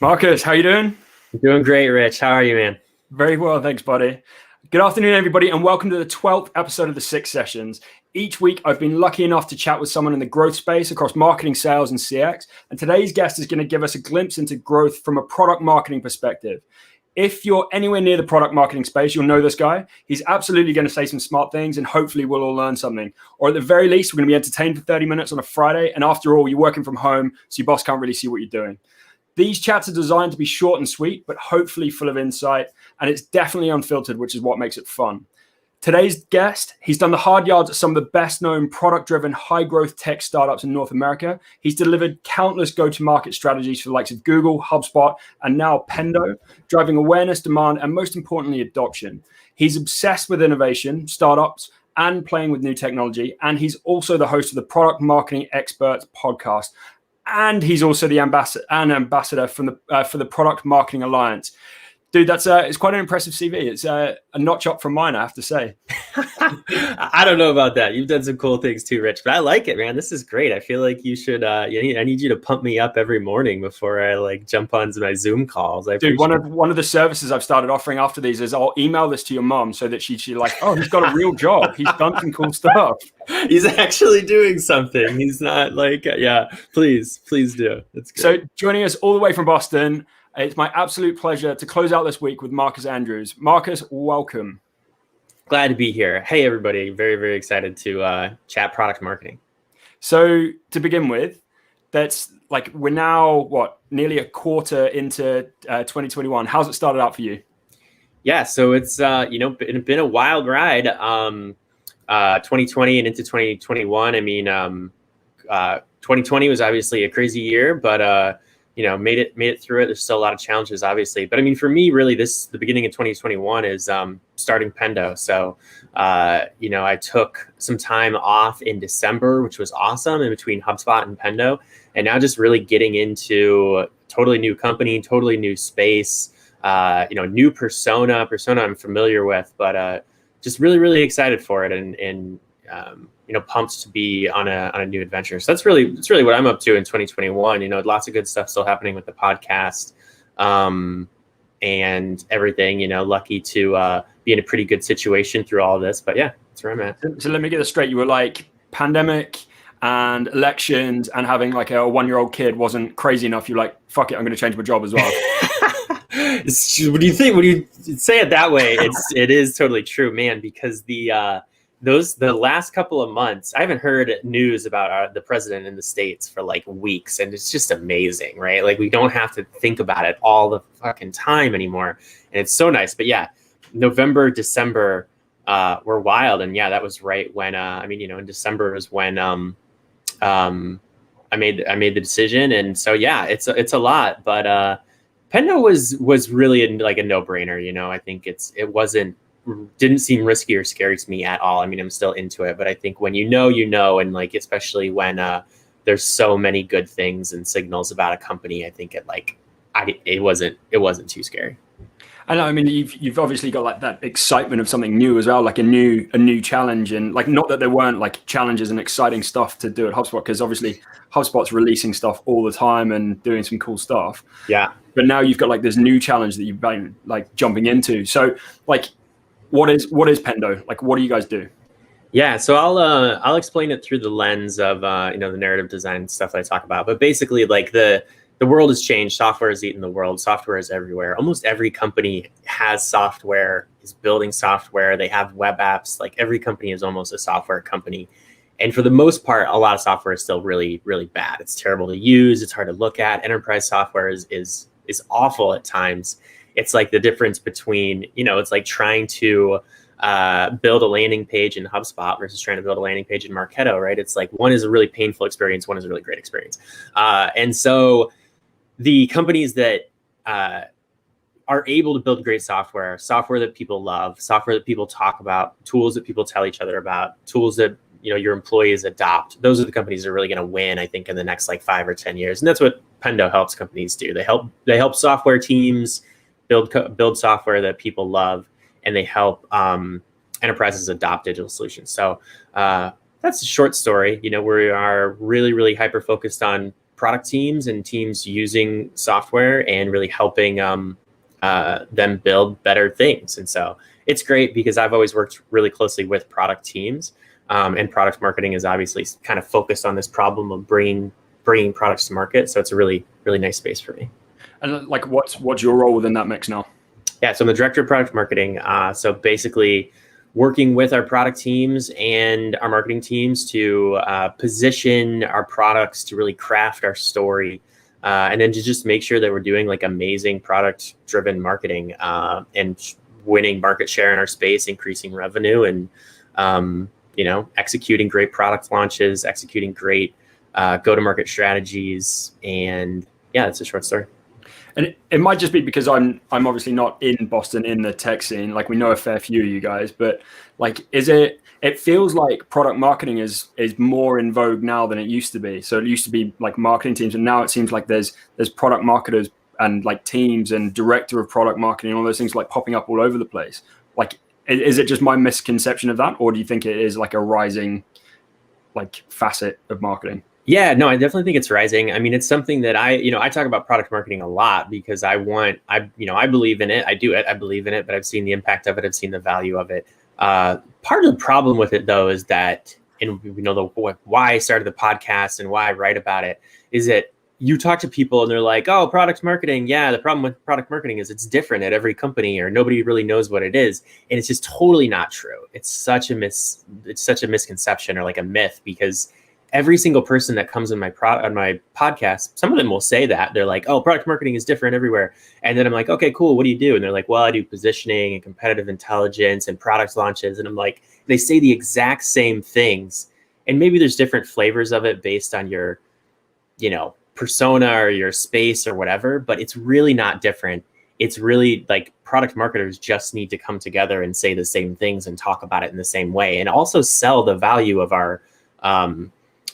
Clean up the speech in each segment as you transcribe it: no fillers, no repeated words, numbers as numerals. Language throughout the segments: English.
Marcus, how you doing? Doing great, Rich. How are you, man? Very well, thanks, buddy. Good afternoon, everybody, and welcome to the 12th episode of the 6 Sessions. Each week, I've been lucky enough to chat with someone in the growth space across marketing, sales, and CX. And today's guest is going to give us a glimpse into growth from a product marketing perspective. If you're anywhere near the product marketing space, you'll know this guy. He's absolutely going to say some smart things, and hopefully we'll all learn something. Or at the very least, we're going to be entertained for 30 minutes on a Friday. And after all, you're working from home, so your boss can't really see what you're doing. These chats are designed to be short and sweet, but hopefully full of insight. And it's definitely unfiltered, which is what makes it fun. Today's guest, he's done the hard yards at some of the best known product-driven, high-growth tech startups in North America. He's delivered countless go-to-market strategies for the likes of Google, HubSpot, and now Pendo, driving awareness, demand, and most importantly, adoption. He's obsessed with innovation, startups, and playing with new technology. And he's also the host of the Product Marketing Experts podcast. And he's also the ambassador from for the Product Marketing Alliance. Dude, it's quite an impressive CV. It's a notch up from mine, I have to say. I don't know about that. You've done some cool things too, Rich, but I like it, man. This is great. I feel like you should. I need you to pump me up every morning before I jump onto my Zoom calls. Dude, one of the services I've started offering after these is I'll email this to your mom so that she's like, oh, he's got a real job. He's done some cool stuff. He's actually doing something. He's not please do. That's good. So joining us all the way from Boston, it's my absolute pleasure to close out this week with Marcus Andrews. Marcus, welcome. Glad to be here. Hey, everybody. Very, very excited to chat product marketing. So to begin with, that's we're now, nearly a quarter into 2021. How's it started out for you? Yeah, so it's, been a wild ride. 2020 and into 2021. I mean, 2020 was obviously a crazy year, but made it through it. There's still a lot of challenges, obviously. But I mean, for me, really, the beginning of 2021 is starting Pendo. So, I took some time off in December, which was awesome, in between HubSpot and Pendo, and now just really getting into totally new company, totally new space, new persona I'm familiar with, but just really, really excited for it, and pumped to be on a new adventure. So that's really what I'm up to in 2021. Lots of good stuff still happening with the podcast, and everything. Lucky to be in a pretty good situation through all of this. But yeah, that's where I'm at. So let me get this straight. You were like, pandemic and elections and having like a 1-year-old kid wasn't crazy enough. You're like, fuck it, I'm going to change my job as well. What do you think? When you say it that way, it is totally true, man. Because the last couple of months, I haven't heard news about the president in the States for weeks, and it's just amazing, right? We don't have to think about it all the fucking time anymore, and it's so nice. But yeah, November, December were wild, and yeah, that was right when in December is when I made the decision, and so yeah, it's a lot, but Pendo was really a no-brainer. I think it didn't seem risky or scary to me at all. I mean, I'm still into it, but I think when and especially when there's so many good things and signals about a company, I think it wasn't too scary. I know. I mean, you've obviously got that excitement of something new as well, a new challenge, and not that there weren't challenges and exciting stuff to do at HubSpot, because obviously HubSpot's releasing stuff all the time and doing some cool stuff. Yeah. But now you've got this new challenge that you've been jumping into. So what is Pendo? What do you guys do? Yeah, so I'll explain it through the lens of the narrative design stuff that I talk about. But basically, the world has changed. Software has eaten the world. Software is everywhere. Almost every company has software, is building software. They have web apps. Every company is almost a software company. And for the most part, a lot of software is still really, really bad. It's terrible to use. It's hard to look at. Enterprise software is awful at times. It's the difference between, it's trying to build a landing page in HubSpot versus trying to build a landing page in Marketo, right? It's one is a really painful experience, one is a really great experience. And so the companies that are able to build great software that people love, software that people talk about, tools that people tell each other about, tools that your employees adopt, those are the companies that are really going to win, I think, in the next 5 or 10 years. And that's what Pendo helps companies do. They help software teams build software that people love, and they help enterprises adopt digital solutions. So that's a short story. We are really, really hyper focused on product teams and teams using software and really helping them build better things. And so it's great because I've always worked really closely with product teams, and product marketing is obviously kind of focused on this problem of bringing products to market. So it's a really, really nice space for me. And like, what's your role within that mix now? Yeah, so I'm the director of product marketing. So basically working with our product teams and our marketing teams to position our products, to really craft our story, and then to just make sure that we're doing like amazing product driven marketing, and winning market share in our space, increasing revenue, and executing great product launches, executing great go-to-market strategies. And yeah, it's a short story. And it might just be because I'm obviously not in Boston in the tech scene. Like, we know a fair few of you guys, but like, it feels like product marketing is more in vogue now than it used to be. So it used to be like marketing teams, and now it seems like there's product marketers and like teams and director of product marketing, all those things like popping up all over the place. Like, is it just my misconception of that, or do you think it is like a rising like facet of marketing? Yeah, no, I definitely think it's rising. I mean, it's something that I talk about product marketing a lot because I believe in it. I do it. I believe in it, but I've seen the impact of it. I've seen the value of it. Part of the problem with it, though, is that, and we know why I started the podcast and why I write about it, is that you talk to people and they're like, oh, product marketing. Yeah, the problem with product marketing is it's different at every company, or nobody really knows what it is. And it's just totally not true. It's such a misconception, or like a myth, because every single person that comes on my podcast, some of them will say that. They're like, oh, product marketing is different everywhere. And then I'm like, okay, cool. What do you do? And they're like, well, I do positioning and competitive intelligence and product launches. And I'm like, they say the exact same things. And maybe there's different flavors of it based on your, persona or your space or whatever, but it's really not different. It's really like product marketers just need to come together and say the same things and talk about it in the same way, and also sell the value of our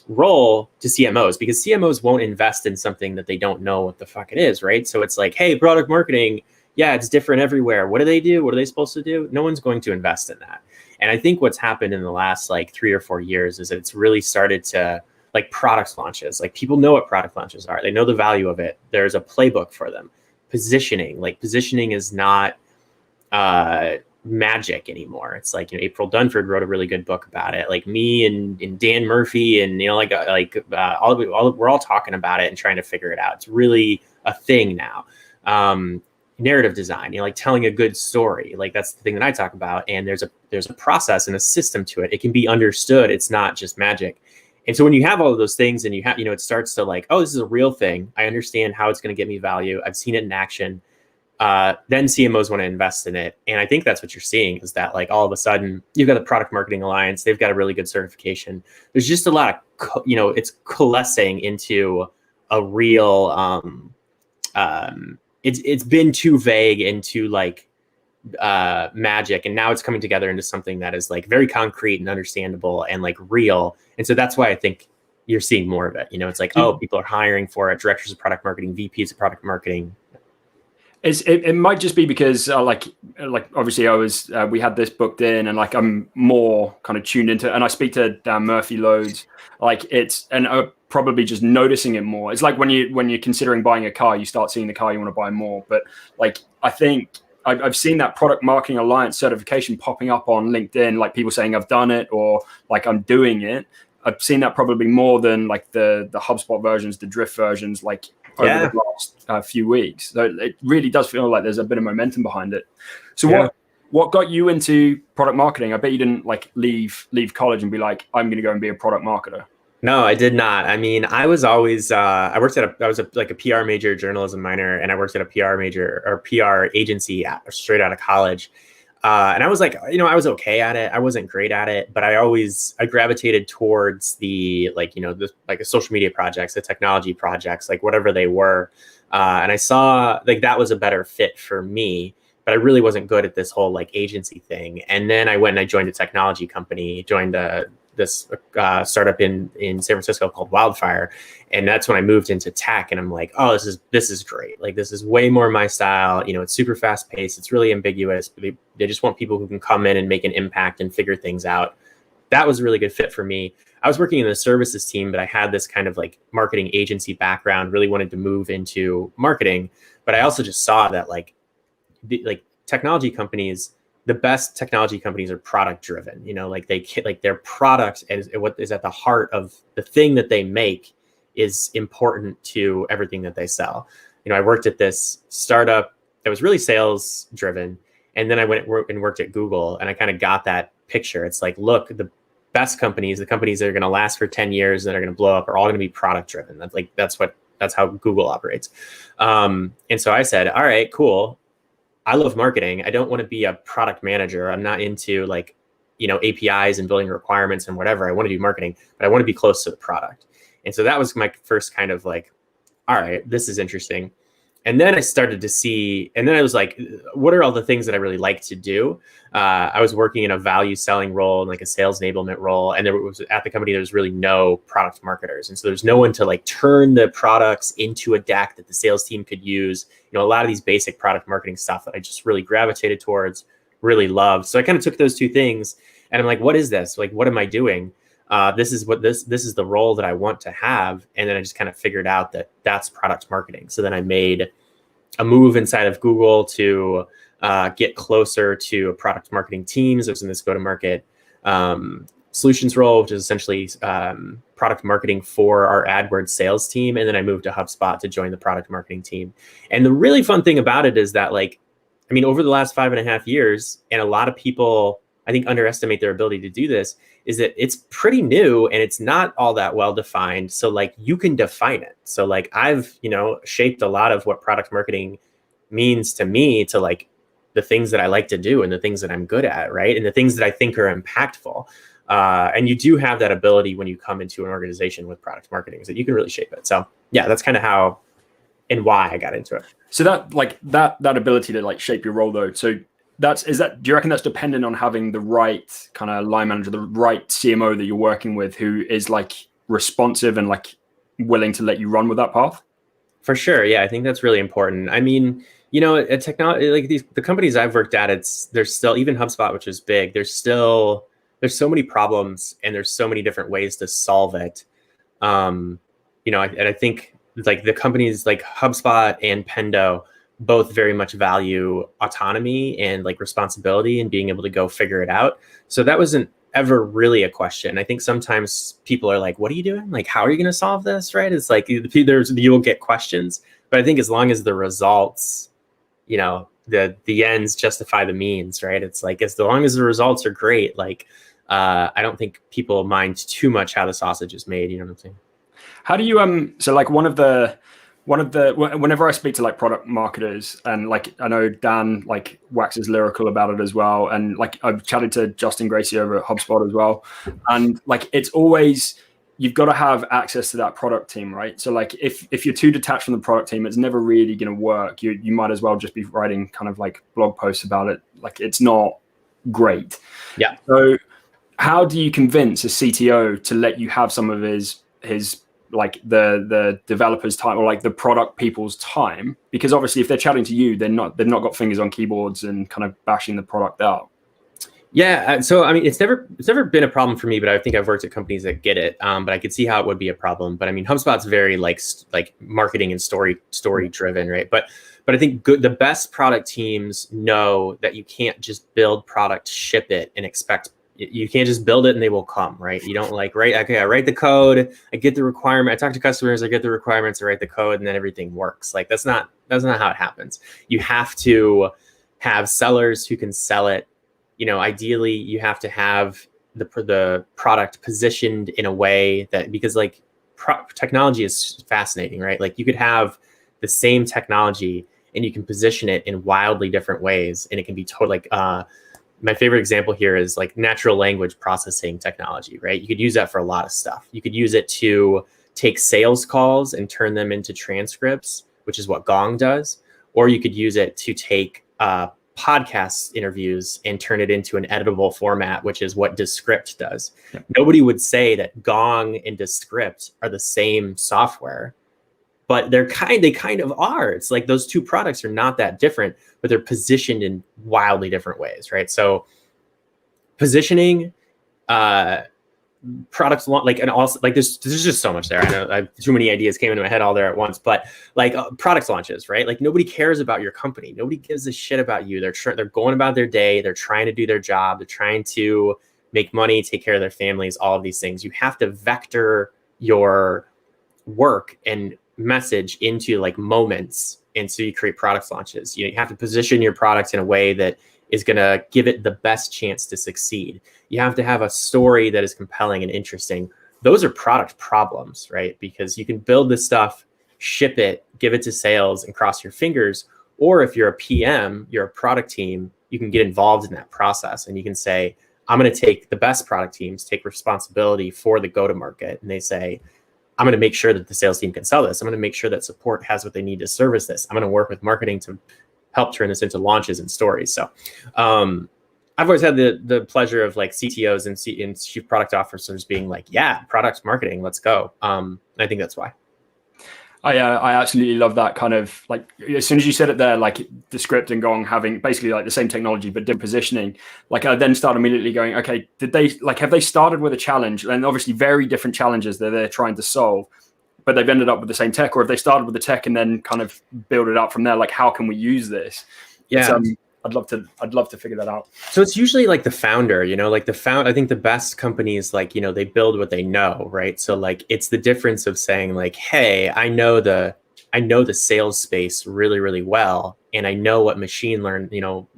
role to CMOs, because CMOs won't invest in something that they don't know what the fuck it is, right? So it's like, hey, product marketing, yeah, it's different everywhere. What do they do? What are they supposed to do? No one's going to invest in that. And I think what's happened in the last like 3 or 4 years is that it's really started to, like, product launches, like, people know what product launches are. They know the value of it. There's a playbook for them. Positioning is not magic anymore. It's like, April Dunford wrote a really good book about it. Like, me and Dan Murphy and we're all talking about it and trying to figure it out. It's really a thing now. Narrative design, like telling a good story, like that's the thing that I talk about. And there's a process and a system to it. It can be understood. It's not just magic. And so when you have all of those things and you have, it starts to like, oh, this is a real thing. I understand how it's going to get me value. I've seen it in action. Then CMOs want to invest in it. And I think that's what you're seeing, is that like all of a sudden you've got the Product Marketing Alliance. They've got a really good certification. There's just a lot of, it's coalescing into a real, it's been too vague and too like magic. And now it's coming together into something that is like very concrete and understandable and like real. And so that's why I think you're seeing more of it. It's like, oh, people are hiring for it. Directors of product marketing, VPs of product marketing. It might just be because like obviously we had this booked in, and like I'm more kind of tuned into it, and I speak to Dan Murphy loads. Like I'm probably just noticing it more. It's like when you're considering buying a car, you start seeing the car you want to buy more. But like, I think I've seen that Product Marketing Alliance certification popping up on LinkedIn, like people saying I've done it or like I'm doing it. I've seen that probably more than like the HubSpot versions, the Drift versions, like over the last few weeks. So it really does feel like there's a bit of momentum behind it. So what got you into product marketing? I bet you didn't like leave college and be like, I'm going to go and be a product marketer. No, I did not. I mean, I was always, I was a PR major, journalism minor, and I worked at a PR major or PR agency straight out of college. And I was like, I was okay at it. I wasn't great at it, but I gravitated towards the, the social media projects, the technology projects, like whatever they were. And I saw like that was a better fit for me, but I really wasn't good at this whole like agency thing. And then I went and I joined a technology company, joined this startup in San Francisco called Wildfire. And that's when I moved into tech, and I'm like, oh, this is great. Like, this is way more my style. It's super fast paced. It's really ambiguous. They just want people who can come in and make an impact and figure things out that was a really good fit for me. I was working in the services team, but I had this kind of like marketing agency background, really wanted to move into marketing. But I also just saw that like technology companies, the best technology companies are product driven, like their product is what is at the heart of the thing that they make is important to everything that they sell. I worked at this startup that was really sales driven. And then I went and worked at Google, and I kind of got that picture. It's like, look, the best companies, the companies that are going to last for 10 years and are going to blow up, are all going to be product driven. That's how Google operates. And so I said, all right, cool. I love marketing. I don't want to be a product manager. I'm not into APIs and building requirements and whatever. I want to do marketing, but I want to be close to the product. And so that was my first kind of like, all right, this is interesting. And then I started to see, and then I was like, what are all the things that I really like to do? I was working in a value selling role and like a sales enablement role. And there was at the company, there was really no product marketers. And so there's no one to like turn the products into a deck that the sales team could use. A lot of these basic product marketing stuff that I just really gravitated towards, really loved. So I kind of took those two things and I'm like, what is this? Like, what am I doing? This is the role that I want to have. And then I just kind of figured out that that's product marketing. So then I made a move inside of Google to get closer to product marketing teams. I was in this go-to-market solutions role, which is essentially product marketing for our AdWords sales team. And then I moved to HubSpot to join the product marketing team. And the really fun thing about it is that over the last 5.5 years, and a lot of people, I think, underestimate their ability to do this, is that it's pretty new and it's not all that well defined. So you can define it. So I've, shaped a lot of what product marketing means to me to the things that I like to do and the things that I'm good at, right? And the things that I think are impactful. And you do have that ability when you come into an organization with product marketing, is that you can really shape it. So yeah, that's kind of how and why I got into it. So that ability to shape your role though. So do you reckon that's dependent on having the right kind of line manager, the right CMO that you're working with, who is responsive and willing to let you run with that path? For sure. Yeah. I think that's really important. I mean, at technology, the companies I've worked at, there's still, even HubSpot, which is big, there's so many problems and there's so many different ways to solve it. And I think the companies like HubSpot and Pendo both very much value autonomy and responsibility and being able to go figure it out. So that wasn't ever really a question. I think sometimes people are like, what are you doing? How are you going to solve this? Right. It's you'll get questions, but I think as long as the results, the ends justify the means, right? It's as long as the results are great, I don't think people mind too much how the sausage is made. You know what I'm saying? How do you, whenever I speak to product marketers, and I know Dan waxes lyrical about it as well, and I've chatted to Justin Gracie over at HubSpot as well, and it's always, you've got to have access to that product team, right? So if you're too detached from the product team, it's never really going to work. You might as well just be writing kind of blog posts about it. It's not great. Yeah. So how do you convince a CTO to let you have some of his the developers' time, or the product people's time? Because obviously if they're chatting to you, they've not got fingers on keyboards and kind of bashing the product out. Yeah. So, I mean, it's never been a problem for me, but I think I've worked at companies that get it. But I could see how it would be a problem. But I mean, HubSpot's very marketing and story driven, right? But I think the best product teams know that you can't just build product, ship it, and expect. You can't just build it and they will come, right? You don't I write the code, I get the requirement, I talk to customers, I get the requirements, I write the code, and then everything works. That's not how it happens. You have to have sellers who can sell it. Ideally you have to have the product positioned in a way that, because technology is fascinating, right? You could have the same technology and you can position it in wildly different ways, and it can be totally my favorite example here is natural language processing technology, right? You could use that for a lot of stuff. You could use it to take sales calls and turn them into transcripts, which is what Gong does. Or you could use it to take podcast interviews and turn it into an editable format, which is what Descript does. Yeah. Nobody would say that Gong and Descript are the same software, but they kind of are. It's those two products are not that different, but they're positioned in wildly different ways, right? So positioning products like, and also like there's just so much there. I know too many ideas came into my head all there at once, but like product launches, right? Like nobody cares about your company. Nobody gives a shit about you. They're going about their day. They're trying to do their job. They're trying to make money, take care of their families, all of these things. You have to vector your work and message into like moments. And so you create product launches. You have to position your product in a way that is going to give it the best chance to succeed. You have to have a story that is compelling and interesting. Those are product problems, right? Because you can build this stuff, ship it, give it to sales and cross your fingers. Or if you're a PM, you're a product team, you can get involved in that process and you can say, I'm going to take the best product teams, take responsibility for the go-to-market. And they say, I'm going to make sure that the sales team can sell this. I'm going to make sure that support has what they need to service this. I'm going to work with marketing to help turn this into launches and stories. So I've always had the pleasure of like CTOs and chief product officers being like, yeah, product marketing, let's go. I think that's why. I absolutely love that kind of like, as soon as you said it there, like the script and Gong having basically like the same technology, but different positioning, like I then start immediately going, okay, have they started with a challenge and obviously very different challenges that they're trying to solve, but they've ended up with the same tech, or if they started with the tech and then kind of build it up from there, like how can we use this? Yeah. I'd love to figure that out. So it's usually like the founder, like I think the best companies, like, they build what they know, right? So like, it's the difference of saying like, hey, I know the sales space really, really well. And I know what machine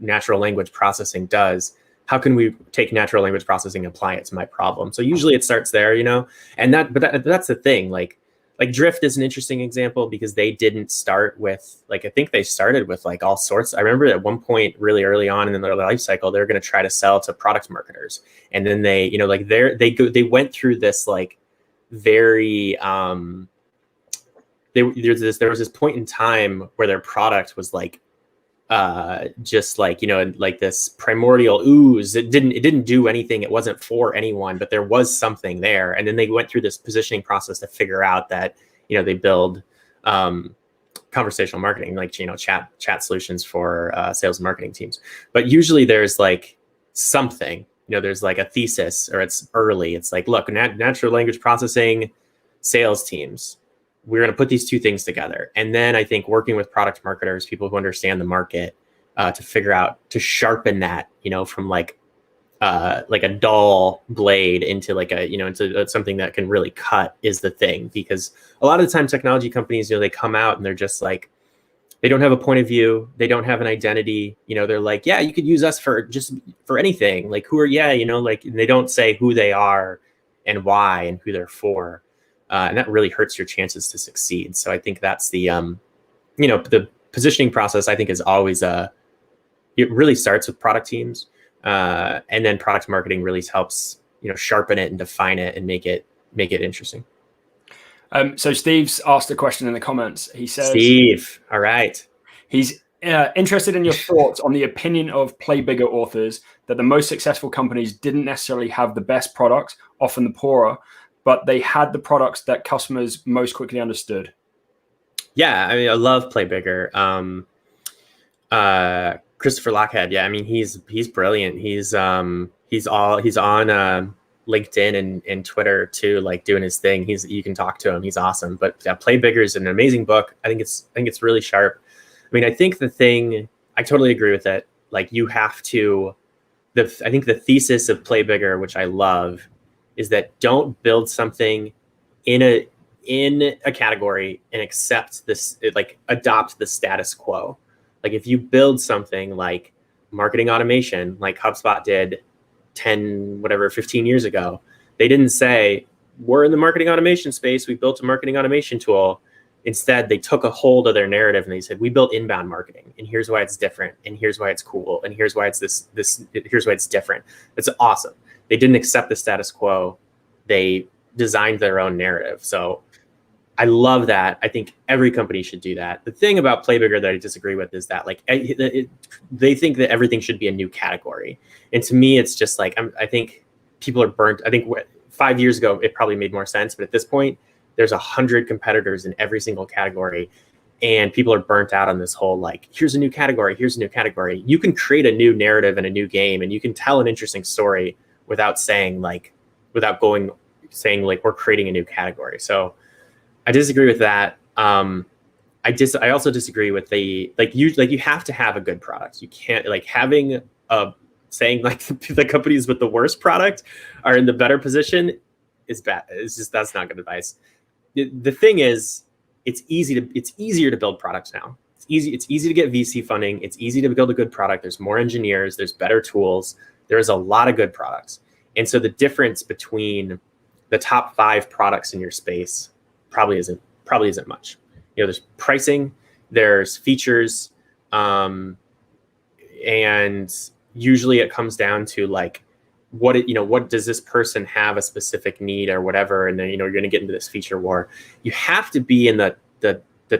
natural language processing does. How can we take natural language processing and apply it to my problem? So usually it starts there, and that's the thing. Like Drift is an interesting example because they didn't start with I think they started with like all sorts. I remember at one point really early on in their life cycle, they're going to try to sell to product marketers. And then they, they went through this like very, there was this point in time where their product was like, just like, like this primordial ooze. It didn't do anything. It wasn't for anyone, but there was something there. And then they went through this positioning process to figure out that, they build conversational marketing, like, chat solutions for sales and marketing teams. But usually there's like something, there's like a thesis, or it's early. It's like, look, natural language processing sales teams, we're going to put these two things together. And then I think working with product marketers, people who understand the market, to figure out, to sharpen that, from like a dull blade into like into something that can really cut is the thing. Because a lot of the time technology companies, they come out and they're just like, they don't have a point of view. They don't have an identity. They're like, yeah, you could use us for anything. Like like they don't say who they are and why and who they're for. And that really hurts your chances to succeed. So I think that's the positioning process, I think, is always it really starts with product teams. And then product marketing really helps, sharpen it and define it and make it interesting. So Steve's asked a question in the comments. He says, Steve, all right. He's interested in your thoughts on the opinion of Play Bigger authors that the most successful companies didn't necessarily have the best products, often the poorer, but they had the products that customers most quickly understood. Yeah, I mean, I love Play Bigger. Christopher Lochhead, yeah, I mean, he's brilliant. He's on LinkedIn and Twitter too, like doing his thing. You can talk to him. He's awesome. But yeah, Play Bigger is an amazing book. I think it's really sharp. I mean, I think I totally agree with it. Like you have to. I think the thesis of Play Bigger, which I love, is that don't build something in a category and accept this, like adopt the status quo. Like if you build something like marketing automation, like HubSpot did 15 years ago, they didn't say, we're in the marketing automation space, we built a marketing automation tool. Instead, they took a hold of their narrative and they said, we built inbound marketing, and here's why it's different, and here's why it's cool, and here's why it's here's why it's different. It's awesome. They didn't accept the status quo. They designed their own narrative. So I love that. I think every company should do that. The thing about Play Bigger that I disagree with is that like they think that everything should be a new category. And to me, it's just like, I think people are burnt. I think 5 years ago, it probably made more sense. But at this point, there's 100 competitors in every single category. And people are burnt out on this whole, like, here's a new category, here's a new category. You can create a new narrative and a new game, and you can tell an interesting story without saying like we're creating a new category. So I disagree with that. I also disagree with you have to have a good product. You can't like having saying like the companies with the worst product are in the better position is bad. That's not good advice. The thing is, it's easier to build products now. It's easy to get VC funding. It's easy to build a good product. There's more engineers, there's better tools. There's a lot of good products. And so the difference between the top 5 products in your space probably isn't much. There's pricing, there's features, and usually it comes down to like what does this person have a specific need or whatever, and then you're going to get into this feature war. You have to be in the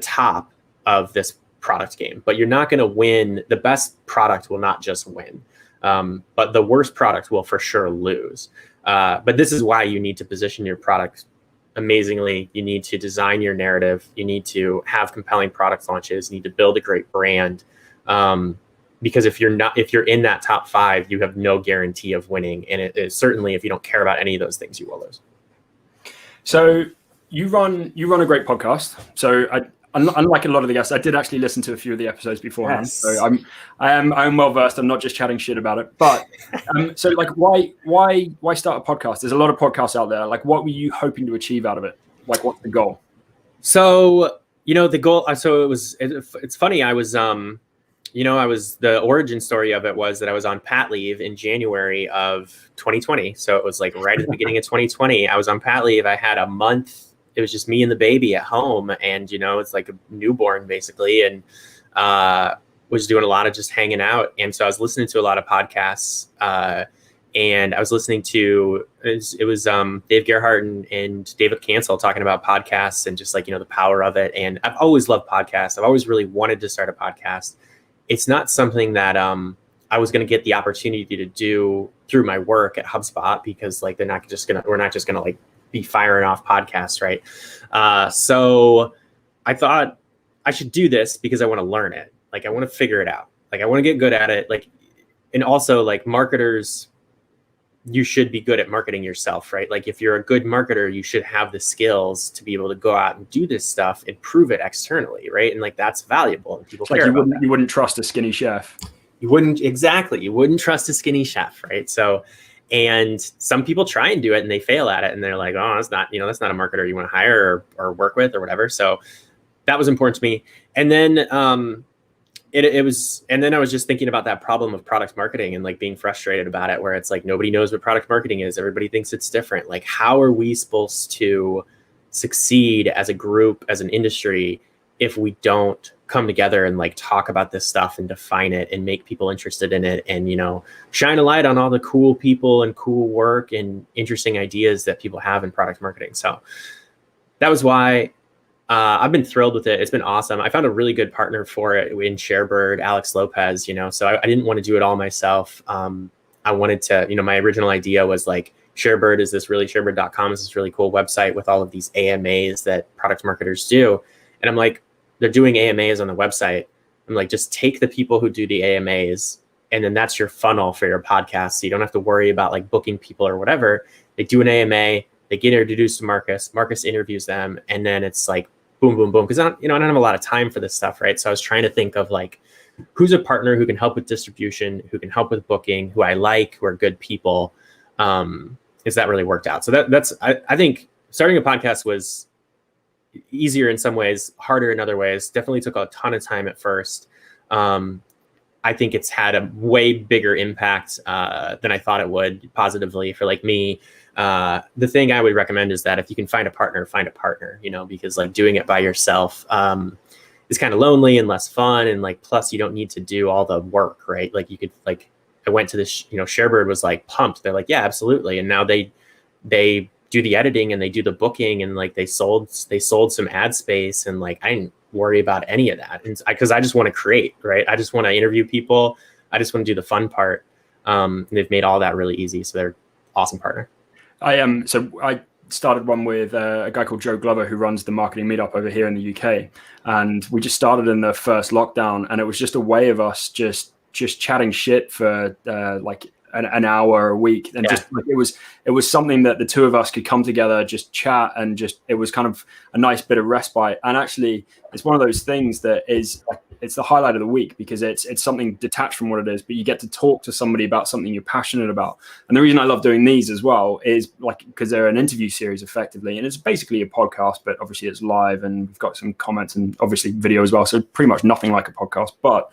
top of this product game, but you're not going to win. The best product will not just win, but the worst product will for sure lose. But this is why you need to position your product amazingly. You need to design your narrative. You need to have compelling product launches. You need to build a great brand. Because if you're in that top 5, you have no guarantee of winning. And it is certainly, if you don't care about any of those things, you will lose. So you run a great podcast. So unlike a lot of the guests, I did actually listen to a few of the episodes beforehand. Yes. So I'm well versed. I'm not just chatting shit about it. But so like why start a podcast? There's a lot of podcasts out there. Like, what were you hoping to achieve out of it? Like, what's the goal? So the goal. So it's funny. I was the origin story of it was that I was on pat leave in January of 2020. So it was like right at the beginning of 2020. I was on pat leave. I had a month. It was just me and the baby at home, and it's like a newborn basically, and was doing a lot of just hanging out. And so I was listening to a lot of podcasts, and I was listening to it was Dave Gerhardt and David Cancel talking about podcasts and just like the power of it. And I've always loved podcasts. I've always really wanted to start a podcast. It's not something that I was going to get the opportunity to do through my work at HubSpot, because like we're not just gonna like be firing off podcasts, right? So I thought I should do this because I want to learn it. Like, I want to figure it out. Like, I want to get good at it. Like, and also like marketers, you should be good at marketing yourself, right? Like, if you're a good marketer, you should have the skills to be able to go out and do this stuff and prove it externally, right? And like, that's valuable. And people care about that. You wouldn't trust a skinny chef. You wouldn't trust a skinny chef, right? So, and some people try and do it and they fail at it, and they're like, oh, that's not a marketer you want to hire or work with or whatever. So that was important to me. And then and then I was just thinking about that problem of product marketing and like being frustrated about it, where it's like nobody knows what product marketing is. Everybody thinks it's different. Like, how are we supposed to succeed as a group, as an industry, if we don't come together and like talk about this stuff and define it and make people interested in it, and shine a light on all the cool people and cool work and interesting ideas that people have in product marketing. So that was why I've been thrilled with it. It's been awesome. I found a really good partner for it in ShareBird, Alex Lopez, so I didn't want to do it all myself. I wanted to, my original idea was like, ShareBird.com is this really cool website with all of these AMAs that product marketers do. And I'm like, they're doing AMAs on the website. I'm like, just take the people who do the AMAs, and then that's your funnel for your podcast. So you don't have to worry about like booking people or whatever. They do an AMA, they get introduced to Marcus interviews them, and then it's like, boom, boom, boom. Cause I don't have a lot of time for this stuff. Right. So I was trying to think of like, who's a partner who can help with distribution, who can help with booking, who I like, who are good people. Is that really worked out? So I think starting a podcast was easier in some ways, harder in other ways. Definitely took a ton of time at first. I think it's had a way bigger impact than I thought it would, positively, for like me. The thing I would recommend is that if you can find a partner, because like doing it by yourself is kind of lonely and less fun. And like, plus you don't need to do all the work, right? Like you could like, I went to this, ShareBird was like pumped. They're like, yeah, absolutely. And now they do the editing and they do the booking, and like they sold some ad space, and like I didn't worry about any of that, and because I just want to create, right? I just want to interview people. I just want to do the fun part. And they've made all that really easy, so they're an awesome partner. So I started one with a guy called Joe Glover, who runs the marketing meetup over here in the UK, and we just started in the first lockdown, and it was just a way of us just chatting shit for like an hour a week, and just like it was something that the two of us could come together, just chat, and just it was kind of a nice bit of respite. And actually, it's one of those things that is like, it's the highlight of the week because it's something detached from what it is, but you get to talk to somebody about something you're passionate about. And the reason I love doing these as well is like because they're an interview series effectively, and it's basically a podcast, but obviously it's live and we've got some comments and obviously video as well. So pretty much nothing like a podcast, but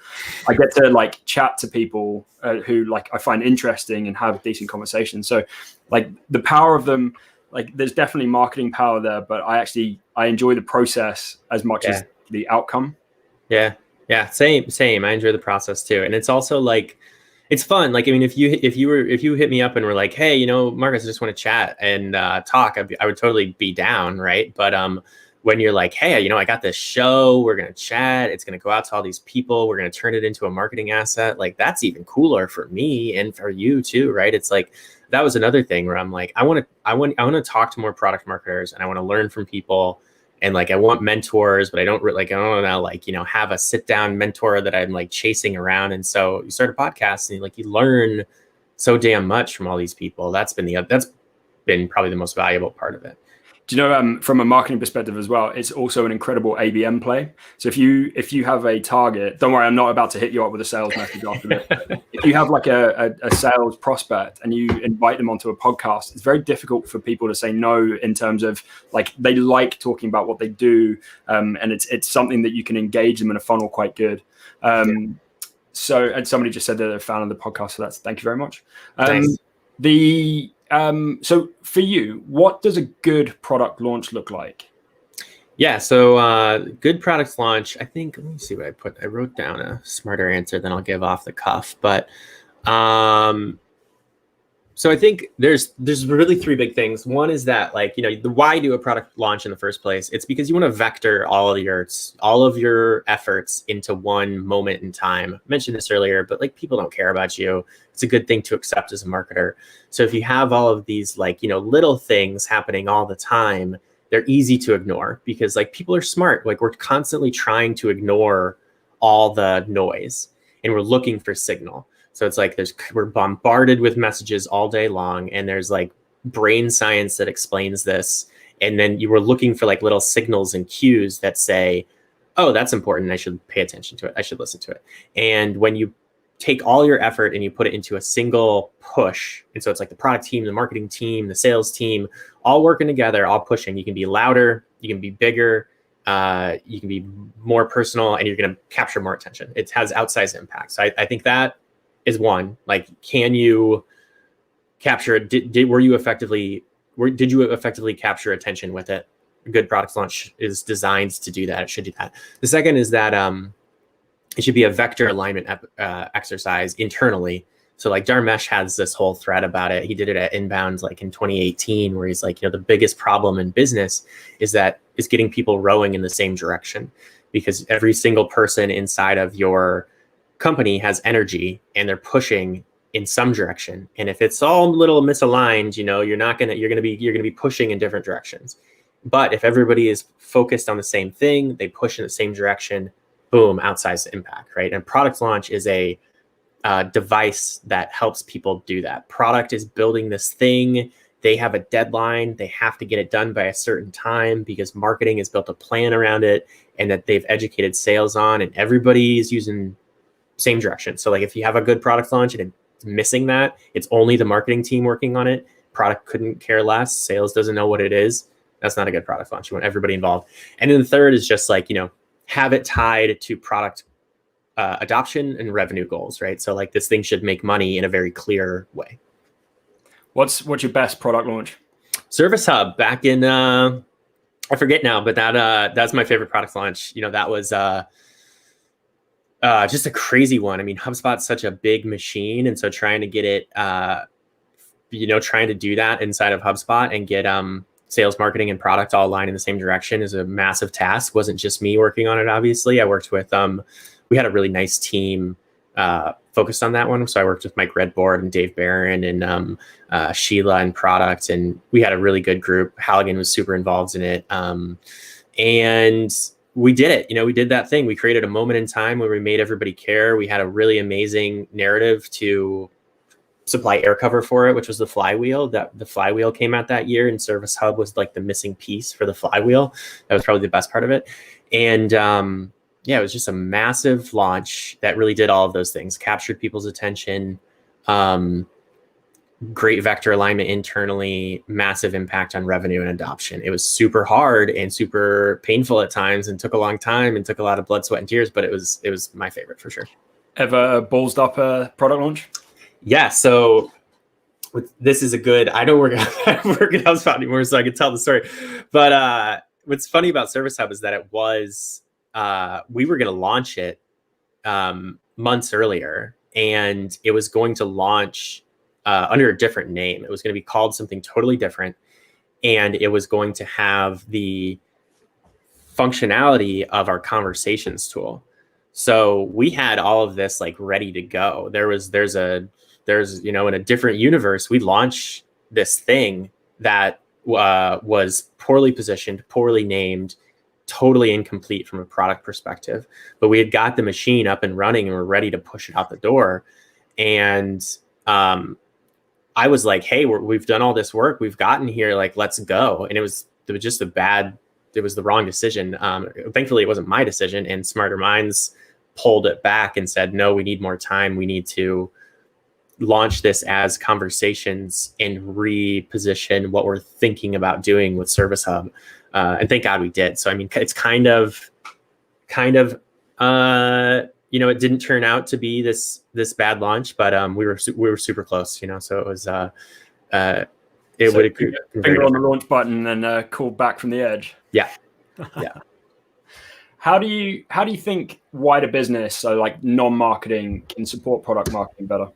I get to like chat to people who like I find interesting and have decent conversations. So like the power of them, like there's definitely marketing power there, but I enjoy the process as much as the outcome. Yeah, same. I enjoy the process too, and it's also like it's fun. Like I mean, if you hit me up and were like, hey, you know, Marcus, I just want to chat and talk, I would totally be down, right? But when you're like, hey, you know, I got this show, we're gonna chat, it's gonna go out to all these people, we're gonna turn it into a marketing asset, like that's even cooler for me and for you too, right? It's like that was another thing where I'm like, I want to talk to more product marketers and I want to learn from people. And like, I want mentors, but I don't want to like, you know, have a sit down mentor that I'm like chasing around. And so you start a podcast and like, you learn so damn much from all these people. That's been probably the most valuable part of it. Do you know, from a marketing perspective as well, it's also an incredible ABM play. So if you have a target, don't worry, I'm not about to hit you up with a sales message after this. If you have like a sales prospect and you invite them onto a podcast, it's very difficult for people to say no in terms of like they like talking about what they do, and it's something that you can engage them in a funnel quite good. So, and somebody just said that they're a fan of the podcast, so thank you very much. Nice. So for you, what does a good product launch look like? Yeah, so good product launch, I think, let me see what I wrote down a smarter answer than I'll give off the cuff, but so I think there's really three big things. One is that like, you know, the why do a product launch in the first place? It's because you want to vector all of your efforts into one moment in time. I mentioned this earlier, but like people don't care about you. It's a good thing to accept as a marketer. So if you have all of these like, you know, little things happening all the time, they're easy to ignore because like people are smart. Like we're constantly trying to ignore all the noise and we're looking for signal. So it's like we're bombarded with messages all day long, and there's like brain science that explains this. And then you were looking for like little signals and cues that say, oh, that's important. I should pay attention to it. I should listen to it. And when you take all your effort and you put it into a single push, and so it's like the product team, the marketing team, the sales team, all working together, all pushing. You can be louder, you can be bigger, you can be more personal, and you're going to capture more attention. It has outsized impact. So I think that is one. Like, can you capture? Did you effectively capture attention with it? A good product launch is designed to do that. It should do that. The second is that it should be a vector alignment exercise internally. So like Dharmesh has this whole thread about it. He did it at Inbound like in 2018, where he's like, you know, the biggest problem in business is getting people rowing in the same direction, because every single person inside of your company has energy and they're pushing in some direction. And if it's all a little misaligned, you know, you're going to be pushing in different directions. But if everybody is focused on the same thing, they push in the same direction, boom, outsized impact, right? And product launch is a device that helps people do that. Product is building this thing. They have a deadline. They have to get it done by a certain time because marketing has built a plan around it and that they've educated sales on, and everybody is using same direction. So like if you have a good product launch and it's missing that, it's only the marketing team working on it. Product couldn't care less. Sales doesn't know what it is. That's not a good product launch. You want everybody involved. And then the third is just like, you know, have it tied to product adoption and revenue goals, right? So like this thing should make money in a very clear way. What's your best product launch? Service Hub back in, I forget now, but that's my favorite product launch. You know, that was just a crazy one. I mean, HubSpot's such a big machine. And so trying to get it, trying to do that inside of HubSpot and get sales, marketing, and product all aligned in the same direction is a massive task. Wasn't just me working on it, obviously. I worked with, we had a really nice team focused on that one. So I worked with Mike Redboard and Dave Barron and Sheila and product. And we had a really good group. Halligan was super involved in it. And we did it. You know, we did that thing. We created a moment in time where we made everybody care. We had a really amazing narrative to supply air cover for it, which was the flywheel. That the flywheel came out that year, and Service Hub was like the missing piece for the flywheel. That was probably the best part of it. And yeah, it was just a massive launch that really did all of those things, captured people's attention, great vector alignment internally, massive impact on revenue and adoption. It was super hard and super painful at times, and took a long time and took a lot of blood, sweat, and tears, but it was my favorite for sure. Ever ballsed up a product launch? Yeah, so this is a good, I don't work at HubSpot anymore, so I can tell the story. But what's funny about Service Hub is that it was, we were going to launch it months earlier, and it was going to launch under a different name. It was going to be called something totally different, and it was going to have the functionality of our conversations tool. So we had all of this like ready to go. There's in a different universe, we launched this thing that was poorly positioned, poorly named, totally incomplete from a product perspective. But we had got the machine up and running, and we're ready to push it out the door. And I was like, hey, we've done all this work. We've gotten here. Like, let's go. And it was just it was the wrong decision. Thankfully, it wasn't my decision. And smarter minds pulled it back and said, no, we need more time. We need to launch this as conversations and reposition what we're thinking about doing with Service Hub. And thank God we did. So, I mean, it's kind of, it didn't turn out to be this bad launch, but we were super close, so it was, it would have finger on the launch button and called back from the edge. Yeah. Yeah. How do you think wider business, so like non-marketing, can support product marketing better?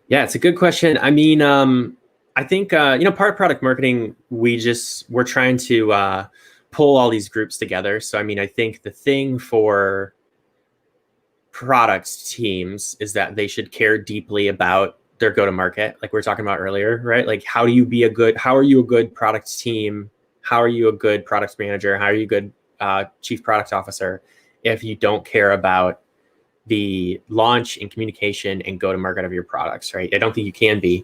Yeah, it's a good question. I mean, I think, part of product marketing, we're trying to pull all these groups together. So, I mean, I think the thing for product teams is that they should care deeply about their go-to-market, like we were talking about earlier, right? Like, how are you a good product team? How are you a good product manager? How are you a good chief product officer if you don't care about the launch and communication and go-to-market of your products, right? I don't think you can be.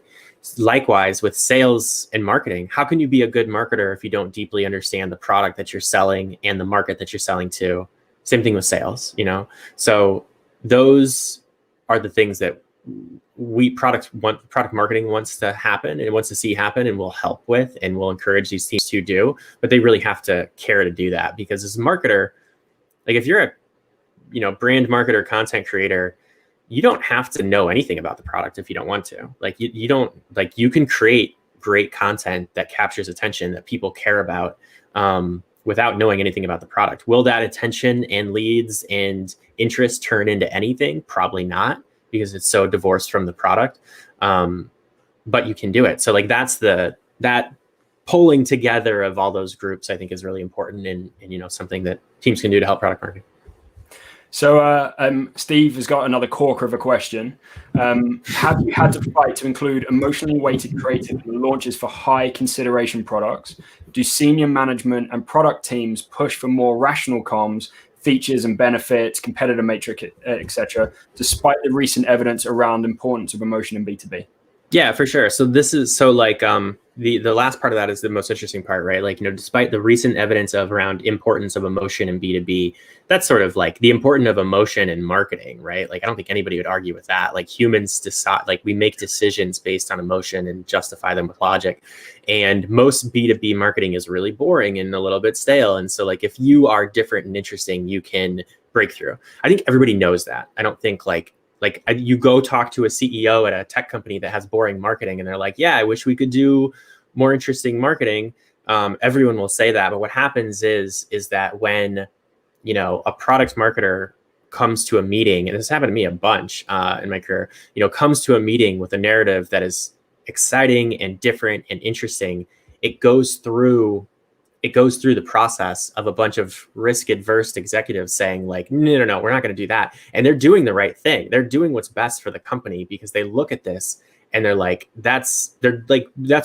Likewise, with sales and marketing, how can you be a good marketer if you don't deeply understand the product that you're selling and the market that you're selling to? Same thing with sales, So those are the things that product marketing wants to happen and wants to see happen, and will help with, and will encourage these teams to do. But they really have to care to do that, because as a marketer, like if you're a brand marketer, content creator, you don't have to know anything about the product if you don't want to. Like you can create great content that captures attention that people care about without knowing anything about the product. Will that attention and leads and interest turn into anything? Probably not, because it's so divorced from the product. But you can do it. So like that pulling together of all those groups, I think, is really important, and something that teams can do to help product marketing. So Steve has got another corker of a question. Have you had to fight to include emotionally weighted creative in the launches for high consideration products? Do senior management and product teams push for more rational comms, features and benefits, competitor matrix, etc., despite the recent evidence around importance of emotion in B2B? Yeah, for sure. So the last part of that is the most interesting part, right? Like, despite the recent evidence around importance of emotion in B2B, that's sort of like the importance of emotion in marketing, right? Like, I don't think anybody would argue with that. Like, humans decide, like, we make decisions based on emotion and justify them with logic. And most B2B marketing is really boring and a little bit stale. And so, like, if you are different and interesting, you can break through. I think everybody knows that. I don't think you go talk to a CEO at a tech company that has boring marketing, and they're like, yeah, I wish we could do more interesting marketing. Everyone will say that. But what happens is that when, a product marketer comes to a meeting, and this happened to me a bunch in my career, comes to a meeting with a narrative that is exciting and different and interesting, it goes through the process of a bunch of risk-adverse executives saying like, no, we're not going to do that. And they're doing the right thing. They're doing what's best for the company, because they look at this and they're like, that's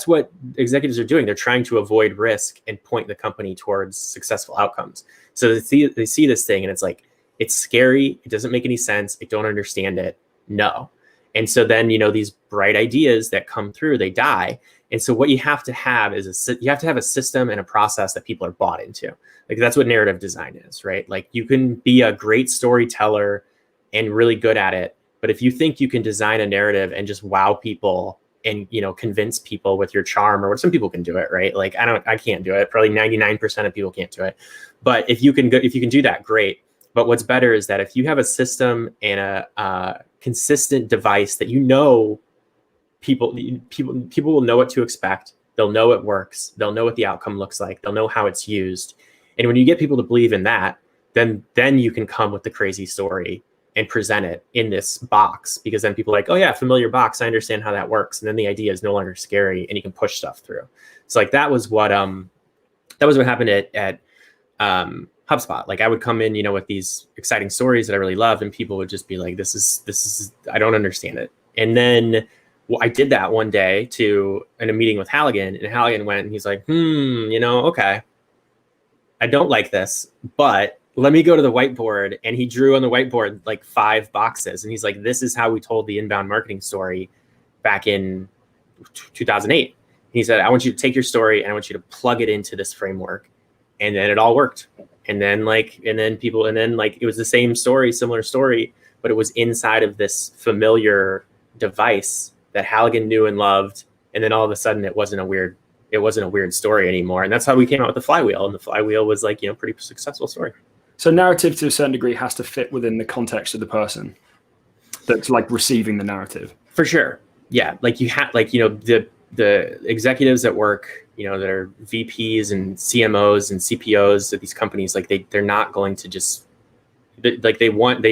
what executives are doing. They're trying to avoid risk and point the company towards successful outcomes. So they see this thing, and it's like, it's scary. It doesn't make any sense. I don't understand it. No. And so then, these bright ideas that come through, they die. And so what you have to have is you have to have a system and a process that people are bought into. Like that's what narrative design is, right? Like you can be a great storyteller and really good at it, but if you think you can design a narrative and just wow people and, convince people with your charm, or what some people can do it, right? Like I can't do it. Probably 99% of people can't do it. But if you can do that, great. But what's better is that if you have a system and a consistent device that people will know what to expect. They'll know it works. They'll know what the outcome looks like. They'll know how it's used. And when you get people to believe in that, then you can come with the crazy story and present it in this box, because then people are like, oh yeah, familiar box. I understand how that works. And then the idea is no longer scary and you can push stuff through. So like that was what happened at HubSpot. Like I would come in, with these exciting stories that I really loved, and people would just be like, this is, I don't understand it. And then I did that one day in a meeting with Halligan, and Halligan went and he's like, okay, I don't like this, but let me go to the whiteboard. And he drew on the whiteboard like 5 boxes. And he's like, this is how we told the inbound marketing story back in 2008. He said, I want you to take your story and I want you to plug it into this framework. And then it all worked. And then it was the same story, similar story, but it was inside of this familiar device that Halligan knew and loved. And then all of a sudden it wasn't a weird story anymore. And that's how we came out with the flywheel. And the flywheel was like, pretty successful story. So narrative to a certain degree has to fit within the context of the person that's like receiving the narrative. For sure. Yeah. Like you have, the executives at work, that are VPs and CMOs and CPOs at these companies, like they're not going to just they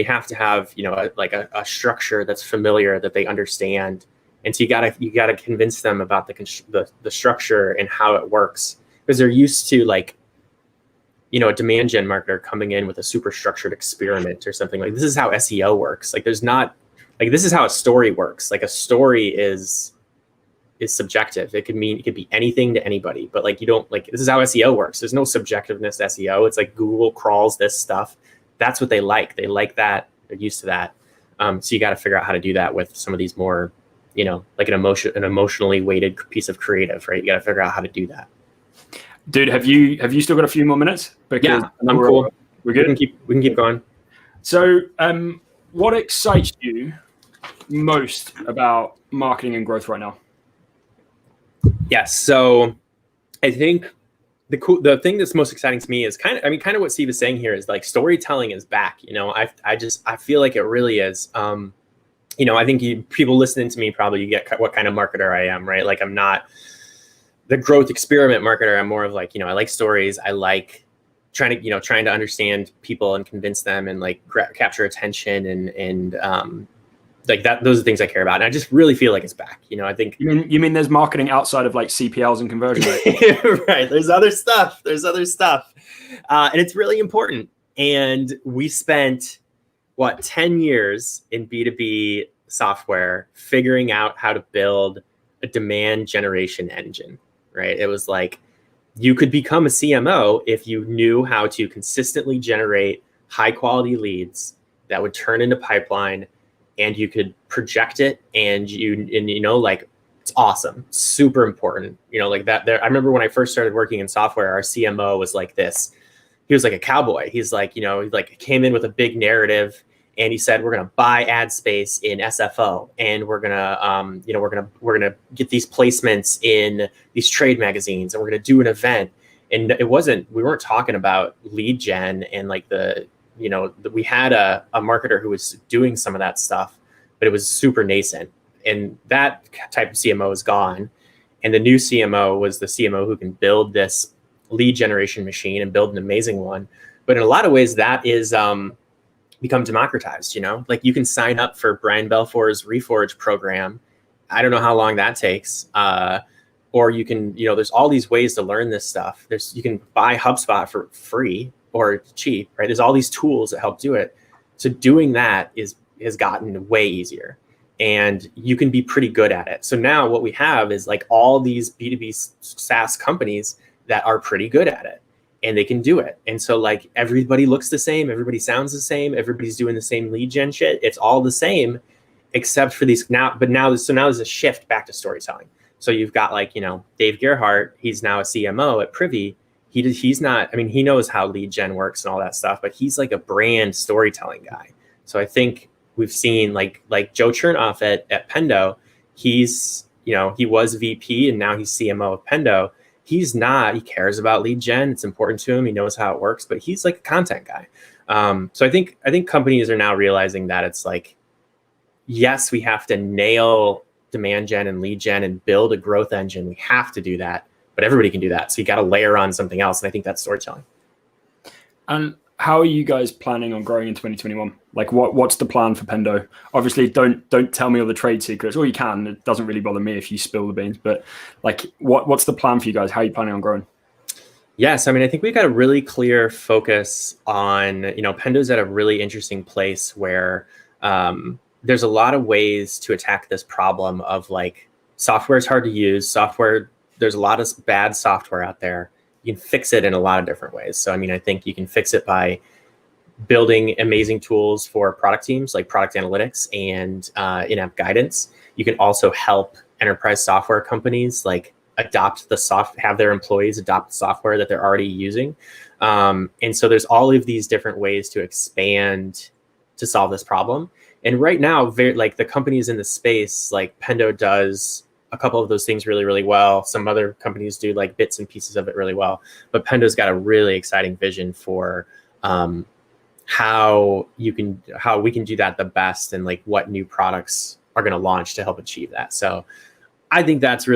have to have, a structure that's familiar, that they understand. And so you gotta convince them about the structure and how it works, because they're used to a demand gen marketer coming in with a super structured experiment or something. Like this is how SEO works. Like this is how a story works. Like a story is subjective. It could be anything to anybody, but this is how SEO works. There's no subjectiveness to SEO. It's like Google crawls this stuff. That's what they like. They like that. They're used to that. So you got to figure out how to do that with some of these more, like an emotionally weighted piece of creative, right? You got to figure out how to do that. Dude, have you still got a few more minutes? Because yeah, I'm cool. We're good. We can keep going. So, what excites you most about marketing and growth right now? Yes. So, I think the thing that's most exciting to me is kind of what Steve is saying here is like storytelling is back. I feel like it really is. I think people listening to me probably get what kind of marketer I am, right? Like I'm not the growth experiment marketer. I'm more of like, I like stories. I like trying to understand people and convince them and like capture attention and like that. Those are things I care about. And I just really feel like it's back. I think you mean there's marketing outside of like CPLs and conversion rate? Right. There's other stuff. And it's really important. And we spent 10 years in B2B software figuring out how to build a demand generation engine. Right. It was like you could become a CMO if you knew how to consistently generate high quality leads that would turn into pipeline, and you could project it and it's awesome. Super important. Like that there. I remember when I first started working in software, our CMO was like this. He was like a cowboy. He's like, he came in with a big narrative. And he said, we're going to buy ad space in SFO, and we're going to, we're going to get these placements in these trade magazines, and we're going to do an event. And we weren't talking about lead gen and we had a marketer who was doing some of that stuff, but it was super nascent. And that type of CMO is gone. And the new CMO was the CMO who can build this lead generation machine and build an amazing one. But in a lot of ways, that is, become democratized, like you can sign up for Brian Belfour's Reforge program. I don't know how long that takes. Or you can, there's all these ways to learn this stuff. You can buy HubSpot for free or cheap, right? There's all these tools that help do it. So doing that has gotten way easier, and you can be pretty good at it. So now what we have is like all these B2B SaaS companies that are pretty good at it. And they can do it. And so like everybody looks the same, everybody sounds the same, everybody's doing the same lead gen shit. It's all the same. except for these now. But now there's a shift back to storytelling. So you've got like, Dave Gerhardt, he's now a CMO at Privy. He's not, I mean, he knows how lead gen works and all that stuff, but he's like a brand storytelling guy. So I think we've seen like Joe Chernoff at Pendo, he's, he was VP and now he's CMO of Pendo. He cares about lead gen. It's important to him. He knows how it works, but he's like a content guy. So I think companies are now realizing that it's like, yes, we have to nail demand gen and lead gen and build a growth engine. We have to do that, but everybody can do that. So you got to layer on something else. And I think that's storytelling. And how are you guys planning on growing in 2021? Like what's the plan for Pendo? Obviously don't tell me all the trade secrets, or you can, it doesn't really bother me if you spill the beans, but like what's the plan for you guys? How are you planning on growing? Yes. I mean, I think we've got a really clear focus on, Pendo's at a really interesting place where, there's a lot of ways to attack this problem of like software is hard to use. There's a lot of bad software out there. You can fix it in a lot of different ways. So, I mean, I think you can fix it by building amazing tools for product teams like product analytics and in-app guidance. You can also help enterprise software companies like have their employees adopt the software that they're already using. And so there's all of these different ways to expand to solve this problem. And right now, like the companies in the space, like Pendo does a couple of those things really, really well. Some other companies do like bits and pieces of it really well. But Pendo's got a really exciting vision for how we can do that the best and like what new products are going to launch to help achieve that. So I think that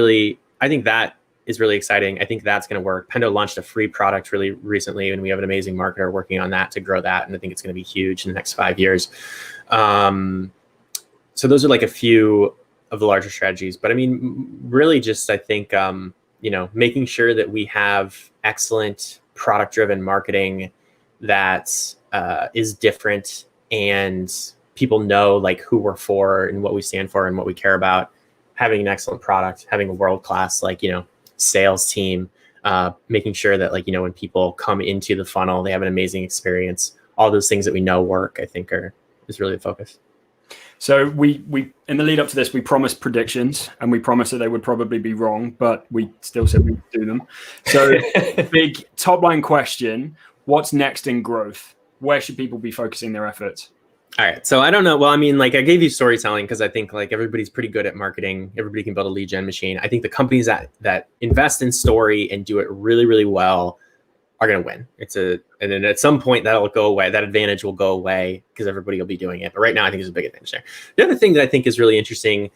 is really exciting. I think that's going to work. Pendo launched a free product really recently, and we have an amazing marketer working on that to grow that. And I think it's going to be huge in the next 5 years. So those are like a few of the larger strategies, but I mean, really just, I think, making sure that we have excellent product-driven marketing that is different and people know like who we're for and what we stand for and what we care about, having an excellent product, having a world-class, sales team, making sure that when people come into the funnel, they have an amazing experience. All those things that we know work, I think is really the focus. So we in the lead up to this, we promised predictions and we promised that they would probably be wrong, but we still said we'd do them. So big top line question, what's next in growth? Where should people be focusing their efforts? All right. So I don't know. Well, I mean, I gave you storytelling because I think everybody's pretty good at marketing. Everybody can build a lead gen machine. I think the companies that invest in story and do it really, really well are going to win. And then at some point that'll go away. That advantage will go away because everybody will be doing it. But right now I think there's a big advantage there. The other thing that I think is really interesting,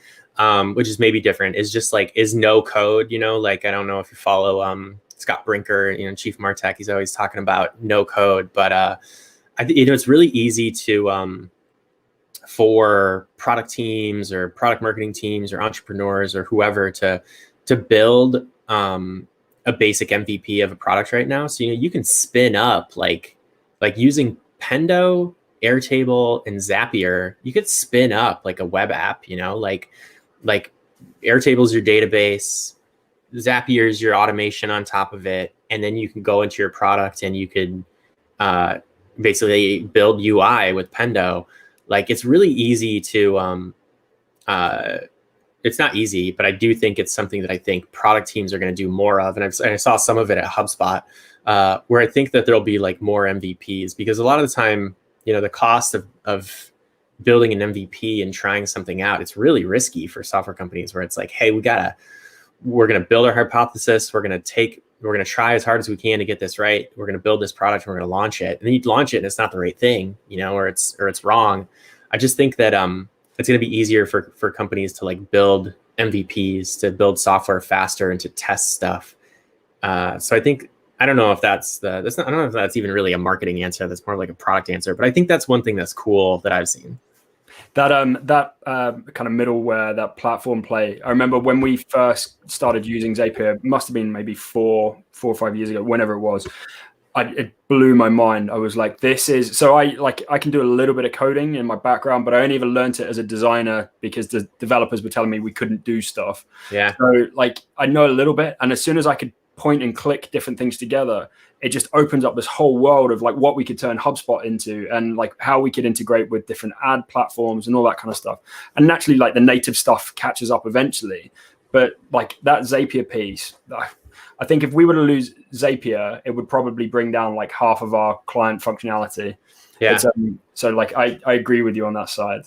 which is maybe different, is just is no code, I don't know if you follow Scott Brinker, Chief Martech, he's always talking about no code, but I think, it's really easy to, for product teams or product marketing teams or entrepreneurs or whoever to build, a basic MVP of a product right now. So, you can spin up like using Pendo, Airtable, and Zapier, you could spin up like a web app, like Airtable's your database, Zapier is your automation on top of it. And then you can go into your product and you could basically build UI with Pendo. It's really easy to, it's not easy, but I do think it's something that I think product teams are going to do more of. And I saw some of it at HubSpot, where I think that there'll be more MVPs, because a lot of the time, the cost of building an MVP and trying something out, it's really risky for software companies where it's hey, we're going to build our hypothesis. We're going to try as hard as we can to get this right. We're going to build this product and we're going to launch it. And then you launch it and it's not the right thing, or it's wrong. I just think that, it's going to be easier for companies to build MVPs, to build software faster and to test stuff. So I think, I don't know if I don't know if that's even really a marketing answer. That's more like a product answer, but I think that's one thing that's cool that I've seen. That kind of middleware, that platform play. I remember when we first started using Zapier, it must have been maybe 4 or 5 years ago, whenever it was. It blew my mind. I was like, this is, so I can do a little bit of coding in my background, but I only ever learned it as a designer because the developers were telling me we couldn't do stuff. Yeah. So I know a little bit. And as soon as I could point and click different things together, it just opens up this whole world of like what we could turn HubSpot into, and like how we could integrate with different ad platforms and all that kind of stuff. And naturally, like the native stuff catches up eventually. But like that Zapier piece, I think if we were to lose Zapier, it would probably bring down like half of our client functionality. Yeah. So like I agree with you on that side.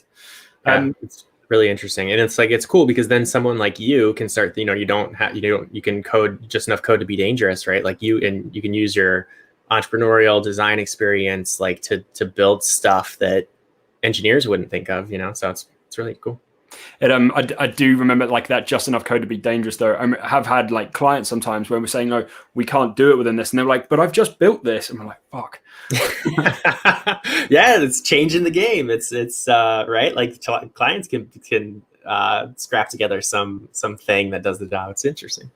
It's really interesting, and it's cool because then someone like you can start. You can code just enough code to be dangerous, right? Like you can use your entrepreneurial design experience like to build stuff that engineers wouldn't think of. So it's really cool. I do remember like that just enough code to be dangerous though. I have had like clients sometimes where we're saying, no, we can't do it within this. And they're like, but I've just built this. And we're like, fuck. Yeah, it's changing the game. It's right. Like clients can scrap together something that does the job. It's interesting.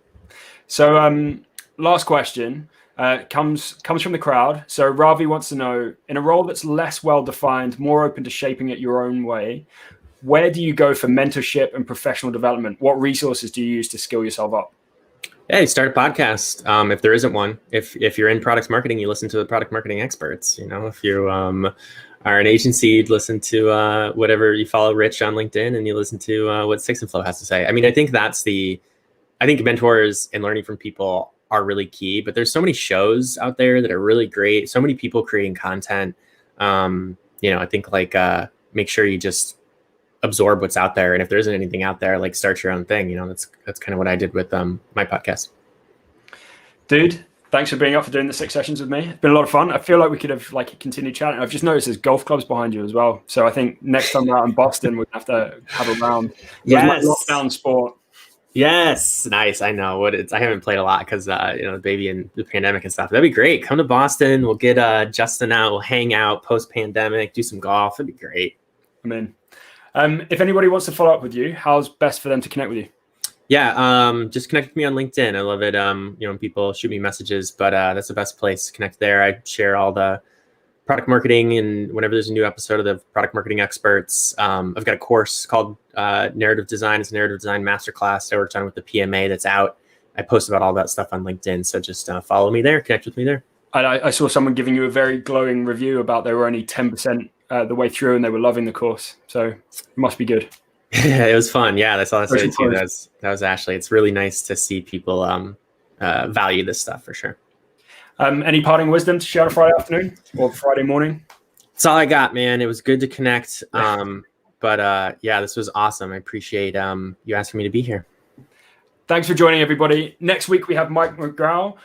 So last question comes from the crowd. So Ravi wants to know, in a role that's less well-defined, more open to shaping it your own way, where do you go for mentorship and professional development? What resources do you use to skill yourself up? Hey, start a podcast. If there isn't one, if you're in product marketing, you listen to the product marketing experts. If you are an agency, listen to whatever. You follow Rich on LinkedIn and you listen to what Six and Flow has to say. I mean, I think mentors and learning from people are really key, but there's so many shows out there that are really great. So many people creating content. I think like make sure you just absorb what's out there, and if there isn't anything out there, like start your own thing. That's kind of what I did with my podcast. Dude, thanks for being up for doing the 6 sessions with me. It's been a lot of fun. I feel like we could have like continued chatting. I've just noticed there's golf clubs behind you as well, so I think next time we're out in Boston we're gonna have to have a round. Yes. Lockdown sport. Yes, nice. I know I haven't played a lot because the baby and the pandemic and stuff. That'd be great. Come to Boston. We'll get Justin out. We'll hang out post pandemic. Do some golf. That'd be great. I'm in. If anybody wants to follow up with you, how's best for them to connect with you? Yeah, just connect with me on LinkedIn. I love it. When people shoot me messages, but that's the best place to connect there. I share all the product marketing, and whenever there's a new episode of the Product Marketing Experts, I've got a course called Narrative Design. It's a narrative design masterclass I worked on with the PMA that's out. I post about all that stuff on LinkedIn. So just follow me there, connect with me there. I saw someone giving you a very glowing review about they were only 10% the way through and they were loving the course. So it must be good. It was fun. Yeah, that's all I said too. That was Ashley. It's really nice to see people value this stuff for sure. Any parting wisdom to share on Friday afternoon or Friday morning? That's all I got, man. It was good to connect. But this was awesome. I appreciate you asking me to be here. Thanks for joining, everybody. Next week, we have Mike McGraw,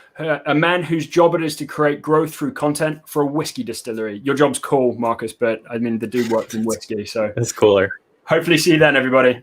a man whose job it is to create growth through content for a whiskey distillery. Your job's cool, Marcus, but I mean, the dude works in whiskey. So it's cooler. Hopefully see you then, everybody.